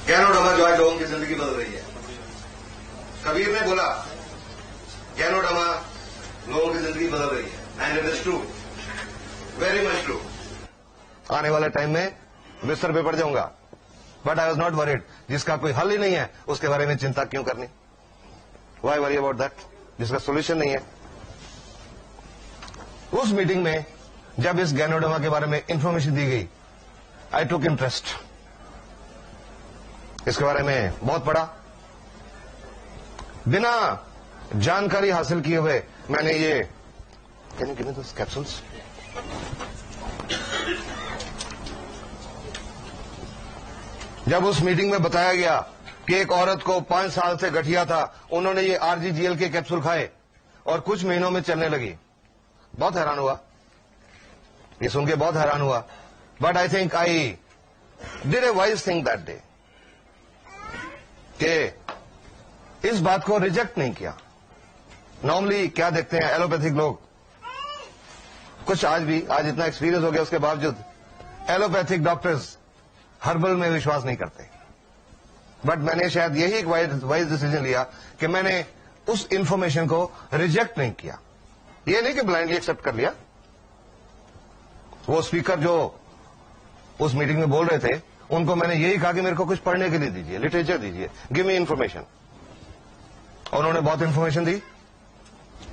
Ganoderma जो आज लोगों की जिंदगी बदल रही है। कबीर ने बोला गैनोडर्मा लोगों की जिंदगी बदल रही है, and it is true, very much true. आने वाले टाइम में बिस्तर पे पड़ जाऊंगा, but I was not worried. जिसका कोई हल ही नहीं है उसके बारे में चिंता क्यों करनी? वाई वरी अबाउट दैट, जिसका सोल्यूशन नहीं है। उस मीटिंग में जब इस गैनोडर्मा के बारे में इंफॉर्मेशन दी गई, आई टुक इंटरेस्ट। इसके बारे में बहुत पढ़ा। बिना जानकारी हासिल किए हुए मैंने ये कैप्सूल्स जब उस मीटिंग में बताया गया कि एक औरत को 5 साल से गठिया था, उन्होंने ये RGGL के कैप्सूल खाए और कुछ महीनों में चलने लगी, बहुत हैरान हुआ। ये सुन के बहुत हैरान हुआ। But I think I did a wise thing that day कि इस बात को रिजेक्ट नहीं किया। नॉर्मली क्या देखते हैं एलोपैथिक लोग, कुछ आज इतना एक्सपीरियंस हो गया उसके बावजूद एलोपैथिक डॉक्टर्स हर्बल में विश्वास नहीं करते। बट मैंने शायद यही एक वाइज डिसीजन लिया कि मैंने उस इंफॉर्मेशन को रिजेक्ट नहीं किया। ये नहीं कि ब्लाइंडली एक्सेप्ट कर लिया। वो स्पीकर जो उस मीटिंग में बोल रहे थे, उनको मैंने यही कहा कि मेरे को कुछ पढ़ने के लिए दीजिए, लिटरेचर दीजिए, गिव मी इंफॉर्मेशन। उन्होंने बहुत इंफॉर्मेशन दी।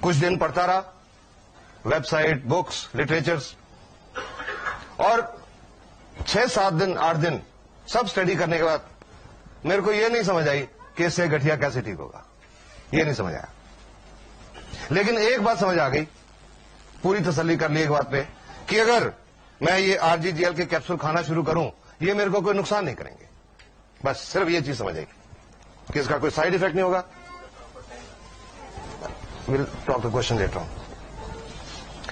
कुछ दिन पढ़ता रहा, वेबसाइट, बुक्स, लिटरेचर्स, और 6-7 दिन 8 दिन सब स्टडी करने के बाद मेरे को यह नहीं समझ आई कि इससे गठिया कैसे ठीक होगा। ये नहीं समझ आया। लेकिन एक बात समझ आ गई, पूरी तसल्ली कर ली एक बात पे, कि अगर मैं ये RGGL के कैप्सूल खाना शुरू करूं, ये मेरे को कोई नुकसान नहीं करेंगे। बस सिर्फ ये चीज समझ आएगी कि इसका कोई साइड इफेक्ट नहीं होगा। Will talk the question later on.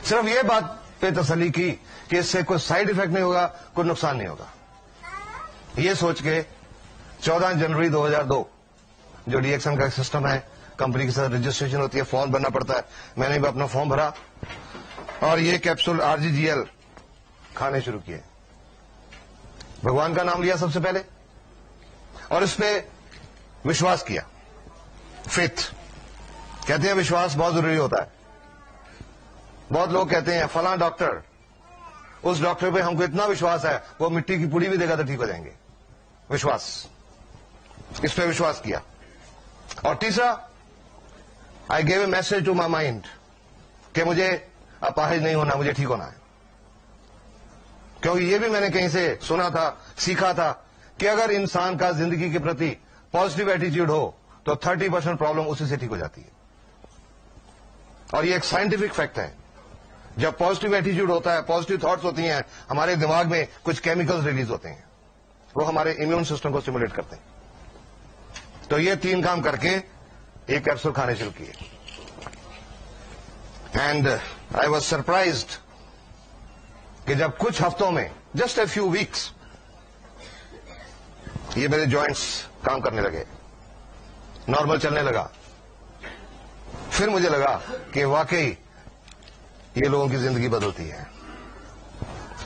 सिर्फ ये बात पे तसल्ली की कि इससे कोई साइड इफेक्ट नहीं होगा, कोई नुकसान नहीं होगा। ये सोच के 14 जनवरी 2002 जो DXN का सिस्टम है, कंपनी के साथ रजिस्ट्रेशन होती है, फॉर्म भरना पड़ता है, मैंने भी अपना फॉर्म भरा और ये कैप्सूल RGGL खाने शुरू किए। भगवान का नाम लिया सबसे पहले और इस पे विश्वास किया। फेथ कहते हैं, विश्वास बहुत जरूरी होता है। बहुत लोग कहते हैं फलां डॉक्टर, उस डॉक्टर पे हमको इतना विश्वास है वो मिट्टी की पुड़ी भी देगा तो ठीक हो जाएंगे। विश्वास, इस पे विश्वास किया। और तीसरा, I gave a message to my mind कि मुझे अपाहिज नहीं होना, मुझे ठीक होना है। क्योंकि ये भी मैंने कहीं से सुना था, सीखा था कि अगर इंसान का जिंदगी के प्रति पॉजिटिव एटीट्यूड हो तो 30% प्रॉब्लम उसी से ठीक हो जाती है। और ये एक साइंटिफिक फैक्ट है। जब पॉजिटिव एटीट्यूड होता है, पॉजिटिव थॉट्स होती हैं, हमारे दिमाग में कुछ केमिकल्स रिलीज होते हैं, वो हमारे इम्यून सिस्टम को स्टिमुलेट करते हैं। तो ये 3 काम करके एक कैप्सूल खाने शुरू किए। एंड आई वॉज सरप्राइज्ड कि जब कुछ हफ्तों में, जस्ट ए फ्यू वीक्स, ये मेरे जॉइंट्स काम करने लगे, नॉर्मल चलने लगा। फिर मुझे लगा कि वाकई ये लोगों की जिंदगी बदलती है।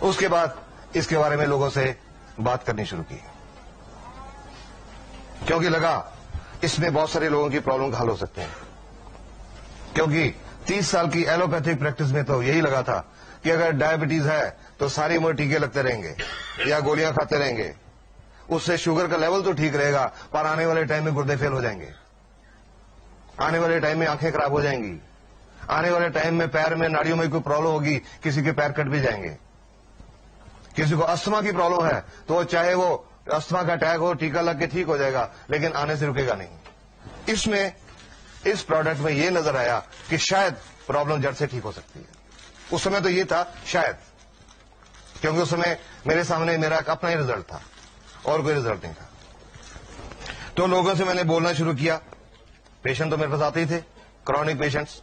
उसके बाद इसके बारे में लोगों से बात करनी शुरू की, क्योंकि लगा इसमें बहुत सारे लोगों की प्रॉब्लम हल हो सकते हैं। क्योंकि 30 साल की एलोपैथिक प्रैक्टिस में तो यही लगा था कि अगर डायबिटीज है तो सारी उम्र टीके लगते रहेंगे या गोलियां खाते रहेंगे, उससे शुगर का लेवल तो ठीक रहेगा, पर आने वाले टाइम में गुर्दे फेल हो जाएंगे, आने वाले टाइम में आंखें खराब हो जाएंगी, आने वाले टाइम में पैर में नाड़ियों में कोई प्रॉब्लम होगी, किसी के पैर कट भी जाएंगे। किसी को अस्थमा की प्रॉब्लम है तो चाहे वो अस्थमा का अटैक हो, टीका लग के ठीक हो जाएगा, लेकिन आने से रुकेगा नहीं। इसमें, इस प्रोडक्ट में ये नजर आया कि शायद प्रॉब्लम जड़ से ठीक हो सकती है। उस समय तो ये था शायद, क्योंकि उस समय मेरे सामने मेरा अपना ही रिजल्ट था और कोई रिजल्ट नहीं था। तो लोगों से मैंने बोलना शुरू किया। पेशेंट तो मेरे पास आते ही थे, क्रॉनिक पेशेंट्स।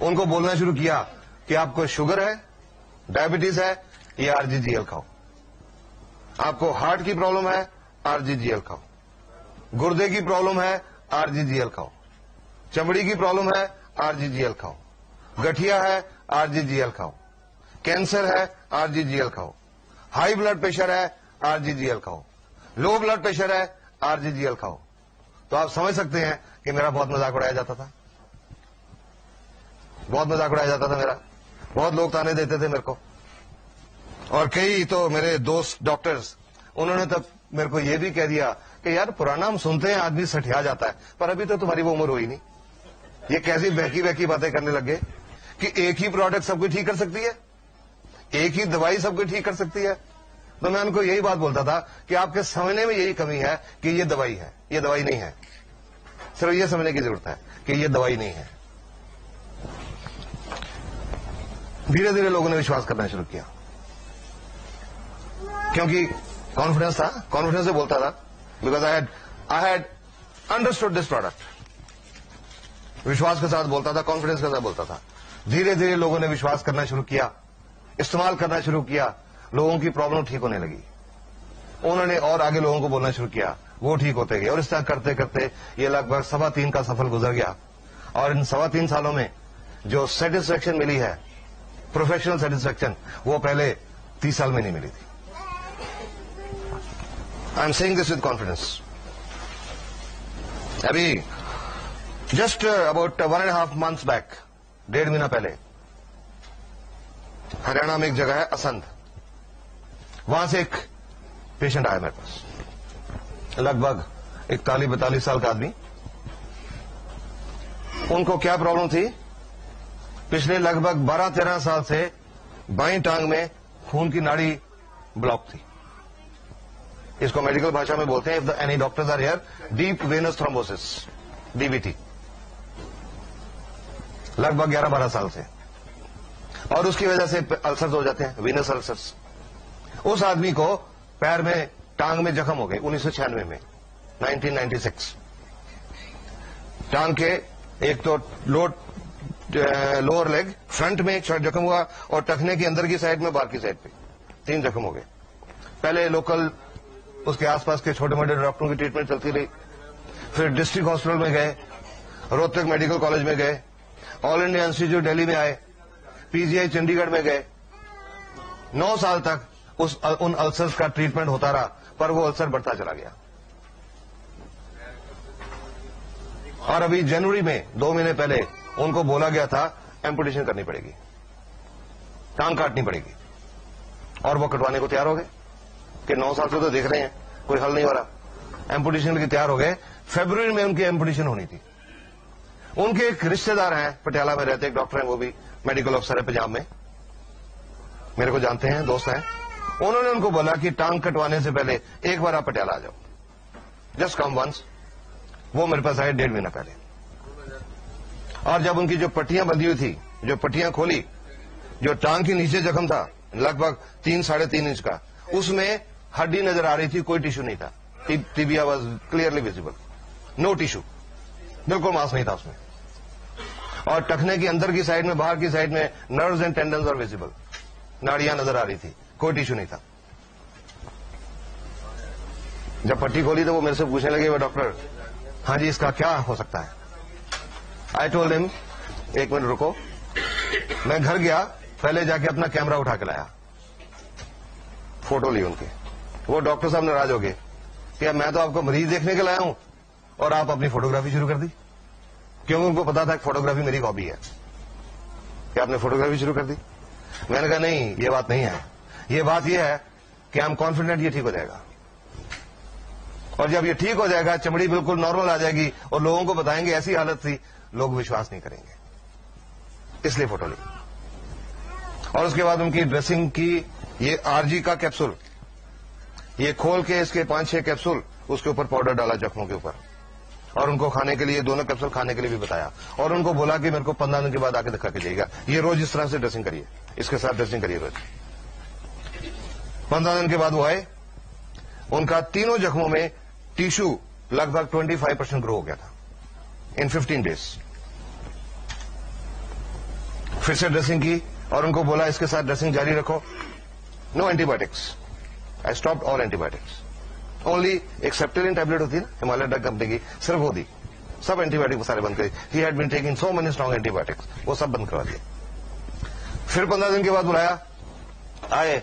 उनको बोलना शुरू किया कि आपको शुगर है, डायबिटीज है, ये RGGL खाओ। आपको हार्ट की प्रॉब्लम है, RGGL खाओ। गुर्दे की प्रॉब्लम है, RGGL खाओ। चमड़ी की प्रॉब्लम है, RGGL खाओ। गठिया है, RGGL खाओ। कैंसर है, RGGL खाओ। हाई ब्लड प्रेशर है, RGGL खाओ। لو بلڈ پریشر ہے RGGL کھاؤ. تو آپ سمجھ سکتے ہیں کہ میرا بہت مذاق اڑایا جاتا تھا, بہت مذاق اڑایا جاتا تھا میرا. بہت لوگ تانے دیتے تھے میرے کو, اور کئی تو میرے دوست ڈاکٹرز انہوں نے تب میرے کو یہ بھی کہہ دیا کہ یار پرانا ہم سنتے ہیں آدمی سٹھیا جاتا ہے, پر ابھی تو تمہاری وہ عمر ہوئی نہیں. یہ کیسی بہکی بہکی باتیں کرنے لگے کہ ایک ہی پروڈکٹ سب کچھ ٹھیک کر سکتی ہے, ایک ہی دوائی سب کچھ ٹھیک کر سکتی ہے. تو میں ان کو یہی بات بولتا تھا کہ آپ کے سمجھنے میں یہی کمی ہے کہ یہ دوائی ہے, یہ دوائی نہیں ہے. صرف یہ سمجھنے کی ضرورت ہے کہ یہ دوائی نہیں ہے. دھیرے دھیرے لوگوں نے وشواس کرنا شروع کیا, کیونکہ کانفیڈنس تھا, کانفیڈنس سے بولتا تھا, because I had understood this product. وشواس کے ساتھ بولتا تھا, کانفیڈنس کے ساتھ بولتا تھا. دھیرے دھیرے لوگوں نے وشواس کرنا شروع کیا, استعمال کرنا شروع کیا, لوگوں کی پرابلم ٹھیک ہونے لگی. انہوں نے اور آگے لوگوں کو بولنا شروع کیا, وہ ٹھیک ہوتے گئے, اور اس طرح کرتے کرتے یہ لگ بھگ 3.25 کا سفر گزر گیا. اور ان 3.25 سالوں میں جو سیٹسفیکشن ملی ہے, پروفیشنل سیٹسفیکشن, وہ پہلے 30 سال میں نہیں ملی تھی. I am seeing this with confidence. ابھی جسٹ اباؤٹ 1.5 months بیک, 1.5 مہینہ پہلے, ہریانہ میں ایک جگہ ہے اسند, وہاں سے ایک پیشنٹ آیا میرے پاس, لگ بھگ 41-42 سال کا آدمی. ان کو کیا پرابلم تھی؟ پچھلے لگ بھگ 12-13 سال سے بائیں ٹانگ میں خون کی ناڑی بلاک تھی. اس کو میڈیکل بھاشا میں بولتے ہیں, if any doctors are here, deep vein thrombosis, DVT, لگ بھگ 11-12 سال سے. اور اس کی وجہ سے السرز ہو جاتے ہیں, وینس السرز. اس آدمی کو پیر میں, ٹانگ میں زخم ہو گئے 1996 میں, 1996. ٹانگ کے ایک تو لوور لیگ فرنٹ میں ایک زخم ہوا, اور ٹخنے کی اندر کی سائڈ میں, باہر کی سائڈ پہ 3 زخم ہو گئے. پہلے لوکل اس کے آس پاس کے چھوٹے موٹے ڈاکٹروں کی ٹریٹمنٹ چلتی رہی. پھر ڈسٹرکٹ ہاسپٹل میں گئے, روہتک میڈیکل کالج میں گئے, آل انڈیا انسٹیٹیوٹ دہلی میں آئے, PGI چنڈی گڑھ میں گئے. 9 سال تک ان السرز کا ٹریٹمنٹ ہوتا رہا, پر وہ السر بڑھتا چلا گیا. اور ابھی جنوری میں 2 مہینے پہلے ان کو بولا گیا تھا ایمپوٹیشن کرنی پڑے گی, ٹانگ کاٹنی پڑے گی, اور وہ کٹوانے کو تیار ہو گئے کہ 9 سال سے تو دیکھ رہے ہیں کوئی حل نہیں ہو رہا. ایمپوٹیشن کے تیار ہو گئے. فیبروری میں ان کی ایمپوٹیشن ہونی تھی. ان کے ایک رشتے دار ہیں, پٹیالہ میں رہتے, ایک ڈاکٹر ہیں, وہ بھی میڈیکل افسر ہے پنجاب میں, میرے کو جانتے ہیں, دوست ہیں. انہوں نے ان کو بولا کہ ٹانگ کٹوانے سے پہلے ایک بار آپ پٹیالہ آ جاؤ, جسٹ کم ونس. وہ میرے پاس آئے 1.5 مہینہ پہلے, اور جب ان کی جو پٹیاں بندھی ہوئی تھی, جو پٹیاں کھولی, جو ٹانگ کے نیچے زخم تھا لگ بھگ 3-3.5 انچ کا, اس میں ہڈی نظر آ رہی تھی, کوئی ٹیشو نہیں تھا. Tibia was clearly visible, no tissue, بالکل ماس نہیں تھا اس میں. اور ٹخنے کی اندر کی سائڈ میں, باہر کی سائڈ میں نروز اینڈ ٹینڈنز آر ویزیبل, ناڑیاں نظر آ رہی تھی, کوئی ٹیشو نہیں تھا. جب پٹی کھولی تو وہ میرے سے پوچھنے لگے, وہ ڈاکٹر, ہاں جی اس کا کیا ہو سکتا ہے؟ آئی ٹولڈ ہم, 1 منٹ رکو. میں گھر گیا, پہلے جا کے اپنا کیمرہ اٹھا کے لایا, فوٹو لی ان کی. وہ ڈاکٹر صاحب ناراض ہو گئے کہ میں تو آپ کو مریض دیکھنے کے لایا ہوں اور آپ اپنی فوٹوگرافی شروع کر دی. کیونکہ ان کو پتا تھا کہ فوٹوگرافی میری ہابی ہے, کہ آپ نے فوٹوگرافی شروع کر دی. میں نے کہا نہیں, یہ بات نہیں ہے. یہ بات یہ ہے کہ ہم کانفیڈنٹ یہ ٹھیک ہو جائے گا, اور جب یہ ٹھیک ہو جائے گا, چمڑی بالکل نارمل آ جائے گی, اور لوگوں کو بتائیں گے ایسی حالت تھی, لوگ وشواس نہیں کریں گے. اس لیے فوٹو لی. اور اس کے بعد ان کی ڈریسنگ کی. یہ RG کا کیپسول, یہ کھول کے اس کے 5-6 کیپسول, اس کے اوپر پاؤڈر ڈالا زخموں کے اوپر, اور ان کو کھانے کے لیے, دونوں کیپسول کھانے کے لیے بھی بتایا, اور ان کو بولا کہ میرے کو 15 دن کے بعد آ کے دکھا کے جائے گا. یہ روز اس طرح سے ڈریسنگ کریے, اس کے ساتھ ڈریسنگ کریے روز. 15 دن کے بعد وہ آئے. ان کا تینوں زخموں میں ٹیشو لگ بھگ 25% گرو ہو گیا تھا ان 15 days. پھر سے ڈریسنگ کی, اور ان کو بولا اس کے ساتھ ڈریسنگ جاری رکھو. No antibiotics, I stop all antibiotics. Only ایک سیپٹلین ٹیبلٹ ہوتی ہے نا ہمالیہ ڈرگ کمپنی کی, صرف وہ دی. سب اینٹی بایوٹک سارے بند کری. He had been taking so many strong antibiotics, وہ سب بند کروا دیے. پھر 15 دن کے بعد بلایا, آئے,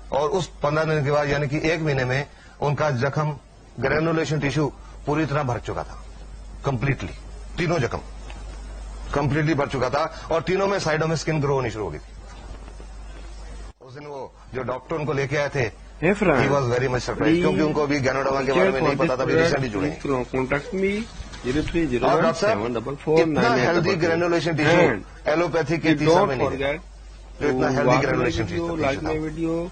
اور اس 15 دن کے بعد یعنی کہ 1 مہینے میں उनका जख्म ग्रेनुलेशन टिश्यू पूरी तरह भर चुका था, कंप्लीटली। तीनों जख्म कंप्लीटली भर चुका था और तीनों में साइडों में स्किन ग्रो होनी शुरू हो गई थी। उस दिन वो जो डॉक्टर उनको लेके आए थे, he was very much surprise, क्योंकि उनको अभी गैनोडर्मा के बारे में नहीं पता था, अभी रिसेंटली जुड़े हैं। और डॉक्टर साहब, इतना हेल्दी ग्रेनुलेशन टिश्यू एलोपैथी के तीसरा में नहीं है, जो इतना हेल्दी ग्रेनुलेशन टिश्यू।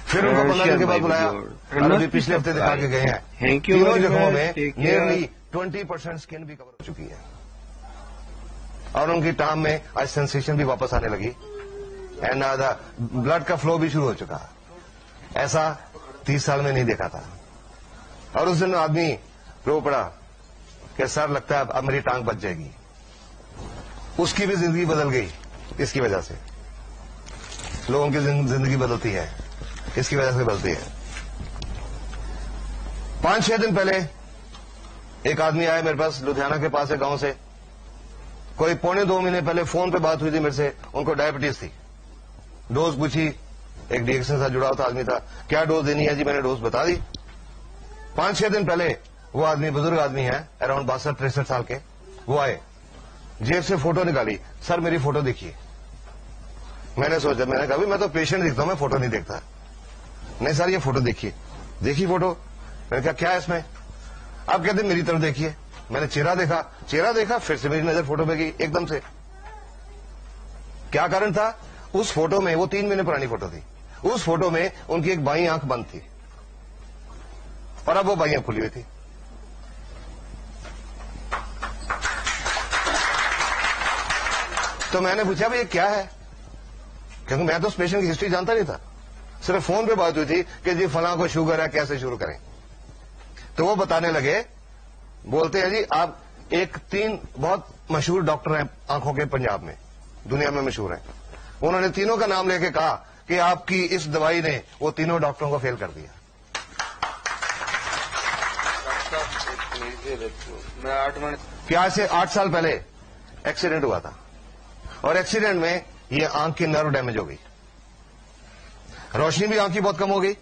फिर उनको 15 दिन के बाद बुलाया और अभी पिछले हफ्ते दिखा के गए हैं। तीनों जगहों में नियरली 20% स्किन भी कवर हो चुकी है और उनकी टांग में आज सेंसेशन भी वापस आने लगी एंड ब्लड का फ्लो भी शुरू हो चुका। ऐसा 30 साल में नहीं देखा था। और उस दिन आदमी रो पड़ा कि सर लगता है अब मेरी टांग बच जाएगी। उसकी भी जिंदगी बदल गई इसकी वजह से। लोगों की जिंदगी बदलती है, इसकी वजह से बदलती है। 5-6 दिन पहले एक आदमी आया मेरे पास, लुधियाना के पास है गांव से। कोई 1.25 महीने पहले फोन पे बात हुई थी मेरे से, उनको डायबिटीज थी। डोज पूछी, एक डीएक्शन से जुड़ा हुआ आदमी था, क्या डोज देनी है जी, मैंने डोज बता दी। 5-6 दिन पहले वो आदमी, बुजुर्ग आदमी है, अराउंड 62-63 साल के, वो आए, जेब से फोटो निकाली, सर मेरी फोटो देखिए। मैंने सोचा, मैंने कहा मैं तो पेशेंट दिखता हूं, मैं फोटो नहीं देखता। नहीं सर ये फोटो देखिए। देखी फोटो, मैंने कहा क्या है इसमें? आप कहते मेरी तरफ देखिए। मैंने चेहरा देखा, फिर से मेरी नजर फोटो पे गई एकदम से। क्या कारण था? उस फोटो में, वो 3 महीने पुरानी फोटो थी, उस फोटो में उनकी एक बाईं आंख बंद थी और अब वो बाईं आंख खुली हुई थी। तो मैंने पूछा भाई ये क्या है, क्योंकि मैं तो उस पेशेंट की हिस्ट्री जानता नहीं था, सिर्फ फोन पे बात हुई थी कि जी फलां को शुगर है, कैसे शुरू करें। तो वो बताने लगे, बोलते हैं जी आप 3 बहुत मशहूर डॉक्टर हैं आंखों के पंजाब में, दुनिया में मशहूर हैं। उन्होंने तीनों का नाम लेके कहा कि आपकी इस दवाई ने वो तीनों डॉक्टरों को फेल कर दिया। कि आज से 8 साल पहले एक्सीडेंट हुआ था और एक्सीडेंट में ये आंख की नर्व डैमेज हो गई, रोशनी भी आंख की बहुत कम हो गई,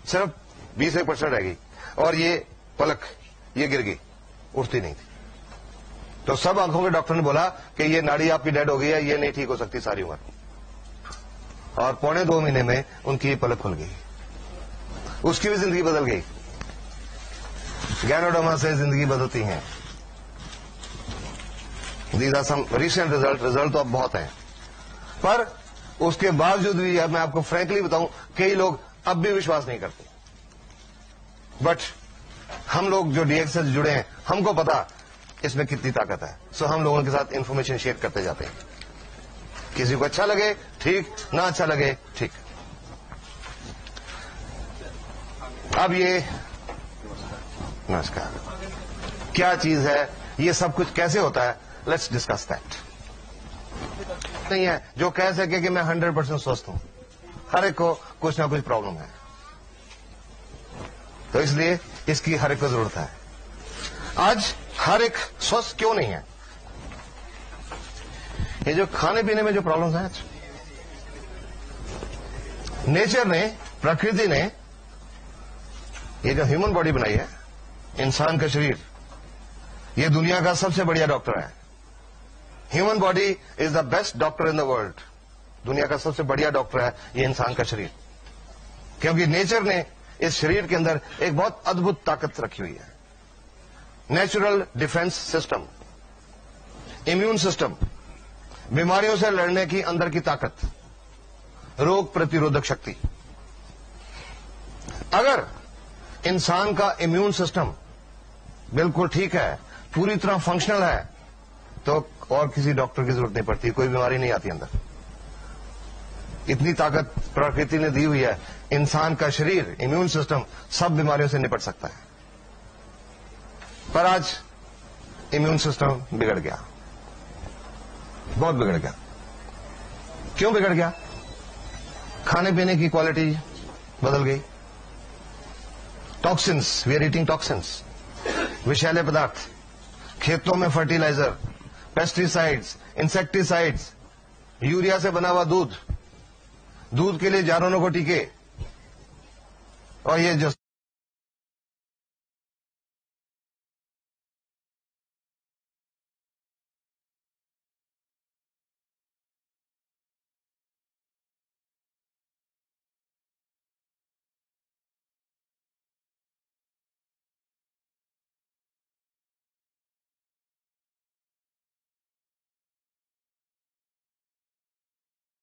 सिर्फ 20% रह गई और ये पलक ये गिर गई, उठती नहीं थी। तो सब आंखों के डॉक्टर ने बोला कि ये नाड़ी आपकी डेड हो गई है, ये नहीं ठीक हो सकती सारी उम्र। और 1.25 महीने में उनकी पलक खुल गई, उसकी भी जिंदगी बदल गई। गैनोडर्मा से जिंदगी बदलती हैं। These are some recent result तो अब बहुत हैं, पर उसके बावजूद भी अब मैं आपको फ्रैंकली बताऊं, कई लोग अब भी विश्वास नहीं करते। बट हम लोग जो डीएक्स से जुड़े हैं, हमको पता इसमें कितनी ताकत है। सो हम लोगों के साथ इंफॉर्मेशन शेयर करते जाते हैं। किसी को अच्छा लगे ठीक, ना अच्छा लगे ठीक। अब ये नमस्कार क्या चीज है, ये सब कुछ कैसे होता है, लेट्स डिस्कस दैट। नहीं है जो कह सके कि मैं 100% स्वस्थ हूं, हर एक को कुछ ना कुछ प्रॉब्लम है, तो इसलिए इसकी हर एक को जरूरत है। आज हर एक स्वस्थ क्यों नहीं है? ये जो खाने पीने में जो प्रॉब्लम्स हैं, नेचर ने, प्रकृति ने ये जो ह्यूमन बॉडी बनाई है, इंसान का शरीर, ये दुनिया का सबसे बढ़िया डॉक्टर है। Human body is the best doctor in the world. दुनिया का सबसे बढ़िया डॉक्टर है ये इंसान का शरीर, क्योंकि नेचर ने इस शरीर के अंदर एक बहुत अद्भुत ताकत रखी हुई है। Natural defence system, immune system, बीमारियों से लड़ने की अंदर की ताकत, रोग प्रतिरोधक शक्ति। अगर इंसान का इम्यून सिस्टम बिल्कुल ठीक है, पूरी तरह फंक्शनल है, तो और किसी डॉक्टर की जरूरत नहीं पड़ती, कोई बीमारी नहीं आती अंदर। इतनी ताकत प्रकृति ने दी हुई है, इंसान का शरीर, इम्यून सिस्टम सब बीमारियों से निपट सकता है। पर आज इम्यून सिस्टम बिगड़ गया, बहुत बिगड़ गया। क्यों बिगड़ गया? खाने पीने की क्वालिटी बदल गई। Toxins, we are eating toxins, विषैले पदार्थ, खेतों में फर्टिलाइजर, पेस्टिसाइड्स, इंसेक्टिसाइड्स, यूरिया से बना हुआ दूध, दूध के लिए जानवरों को टीके, और ये जो